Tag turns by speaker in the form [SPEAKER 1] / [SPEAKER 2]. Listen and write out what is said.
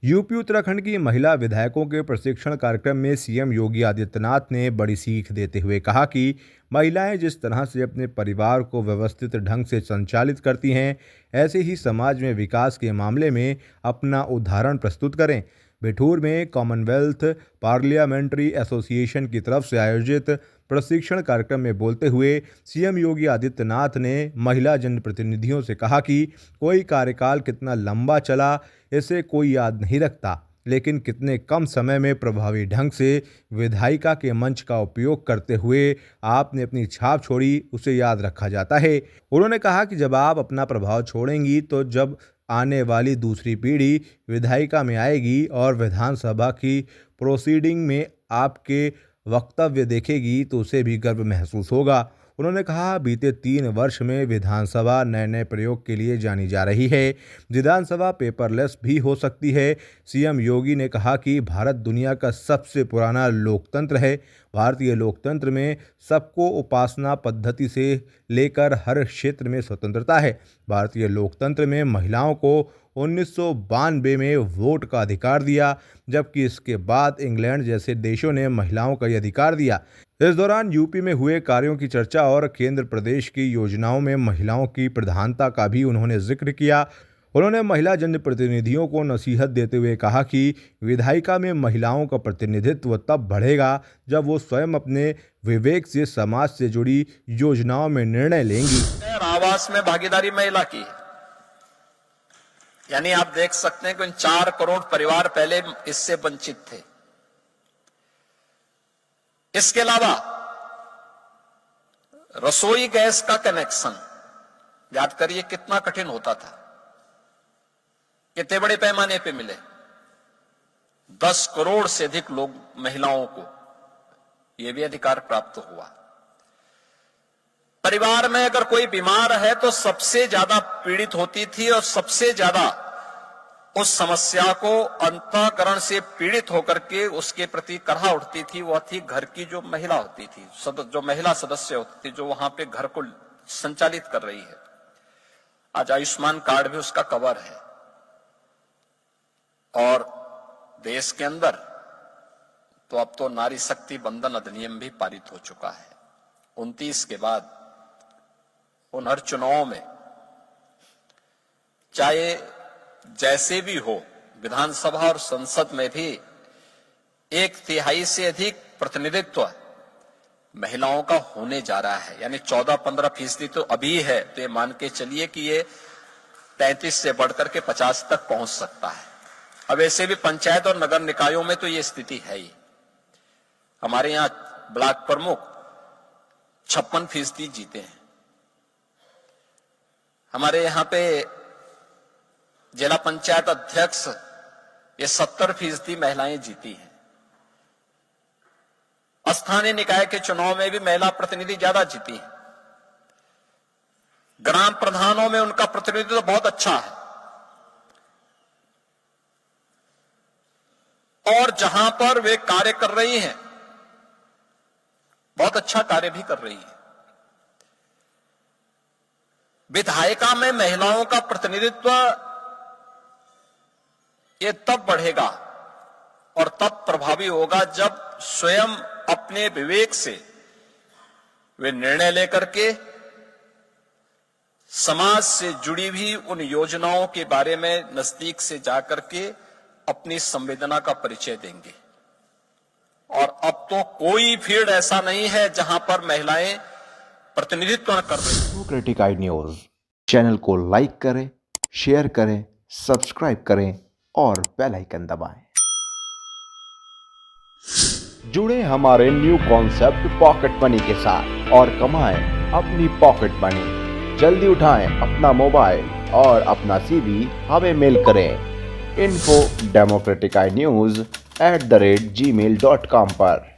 [SPEAKER 1] UP Uttarakhand की महिला विधायकों के प्रशिक्षण कार्यक्रम में सीएम योगी आदित्यनाथ ने बड़ी सीख देते हुए कहा कि महिलाएं जिस तरह से अपने परिवार को व्यवस्थित ढंग से संचालित करती हैं, ऐसे ही समाज में विकास के मामले में अपना उदाहरण प्रस्तुत करें। बिठूर में कॉमनवेल्थ पार्लियामेंट्री एसोसिएशन की तरफ से आयोजित प्रशिक्षण कार्यक्रम में बोलते हुए सीएम योगी आदित्यनाथ ने महिला जनप्रतिनिधियों से कहा कि कोई कार्यकाल कितना लंबा चला इसे कोई याद नहीं रखता, लेकिन कितने कम समय में प्रभावी ढंग से विधायिका के मंच का उपयोग करते हुए आपने अपनी छाप छोड़ी उसे याद रखा जाता है। उन्होंने कहा कि जब आप अपना प्रभाव छोड़ेंगी तो जब आने वाली दूसरी पीढ़ी विधायिका में आएगी और विधानसभा की प्रोसीडिंग में आपके वक्तव्य देखेगी तो उसे भी गर्व महसूस होगा। उन्होंने कहा, बीते 3 वर्ष में विधानसभा नए नए प्रयोग के लिए जानी जा रही है। विधानसभा पेपरलेस भी हो सकती है। सीएम योगी ने कहा कि भारत दुनिया का सबसे पुराना लोकतंत्र है। भारतीय लोकतंत्र में सबको उपासना पद्धति से लेकर हर क्षेत्र में स्वतंत्रता है। भारतीय लोकतंत्र में महिलाओं को 1992 में वोट का अधिकार दिया, जबकि इसके बाद इंग्लैंड जैसे देशों ने महिलाओं का यह अधिकार दिया। इस दौरान यूपी में हुए कार्यों की चर्चा और केंद्र प्रदेश की योजनाओं में महिलाओं की प्रधानता का भी उन्होंने जिक्र किया। उन्होंने महिला जनप्रतिनिधियों को नसीहत देते हुए कहा कि विधायिका में महिलाओं का प्रतिनिधित्व तब बढ़ेगा जब वो स्वयं अपने विवेक से समाज से जुड़ी योजनाओं में निर्णय लेंगी।
[SPEAKER 2] आवास में भागीदारी महिला की है, यानी आप देख सकते हैं कि 4 करोड़ परिवार पहले इससे वंचित थे। इसके अलावा रसोई गैस का कनेक्शन, याद करिए कितना कठिन होता था, कितने बड़े पैमाने पे मिले। 10 करोड़ से अधिक लोग महिलाओं को यह भी अधिकार प्राप्त हुआ। परिवार में अगर कोई बीमार है तो सबसे ज्यादा पीड़ित होती थी और सबसे ज्यादा उस समस्या को अंतःकरण से पीड़ित होकर के उसके प्रति करहा उठती थी, वह थी घर की जो महिला होती थी, जो महिला सदस्य होती थी, जो वहां पे घर को संचालित कर रही है। आज आयुष्मान कार्ड भी उसका कवर है और देश के अंदर तो अब तो नारी शक्ति बंधन अधिनियम भी पारित हो चुका है। 29 के बाद उन हर चुनावों में चाहे जैसे भी हो, विधानसभा और संसद में भी 1/3 से अधिक प्रतिनिधित्व महिलाओं का होने जा रहा है। यानी 14-15% तो अभी है, तो ये मान के चलिए कि ये 33 से बढ़कर के 50 तक पहुंच सकता है। अब ऐसे भी पंचायत और नगर निकायों में तो ये स्थिति है ही। हमारे यहां ब्लॉक प्रमुख 56% जीते हैं। हमारे यहां पे जिला पंचायत अध्यक्ष ये 70% महिलाएं जीती हैं। स्थानीय निकाय के चुनाव में भी महिला प्रतिनिधि ज्यादा जीती है। ग्राम प्रधानों में उनका प्रतिनिधित्व तो बहुत अच्छा है और जहां पर वे कार्य कर रही हैं, बहुत अच्छा कार्य भी कर रही है। विधायिका में महिलाओं का प्रतिनिधित्व ये तब बढ़ेगा और तब प्रभावी होगा जब स्वयं अपने विवेक से वे निर्णय लेकर के समाज से जुड़ी हुई उन योजनाओं के बारे में नजदीक से जाकर के अपनी संवेदना का परिचय देंगे। और अब तो कोई फील्ड ऐसा नहीं है जहां पर महिलाएं प्रतिनिधित्व न कर रही।
[SPEAKER 3] डेमोक्रेटिक आई न्यूज चैनल को लाइक करें, शेयर करें, सब्सक्राइब करें और बेल आइकन दबाएं। जुड़े हमारे न्यू कॉन्सेप्ट पॉकेट मनी के साथ और कमाएं अपनी पॉकेट मनी। जल्दी उठाएं अपना मोबाइल और अपना CV हमें मेल करें info@democraticnews@gmail.com पर।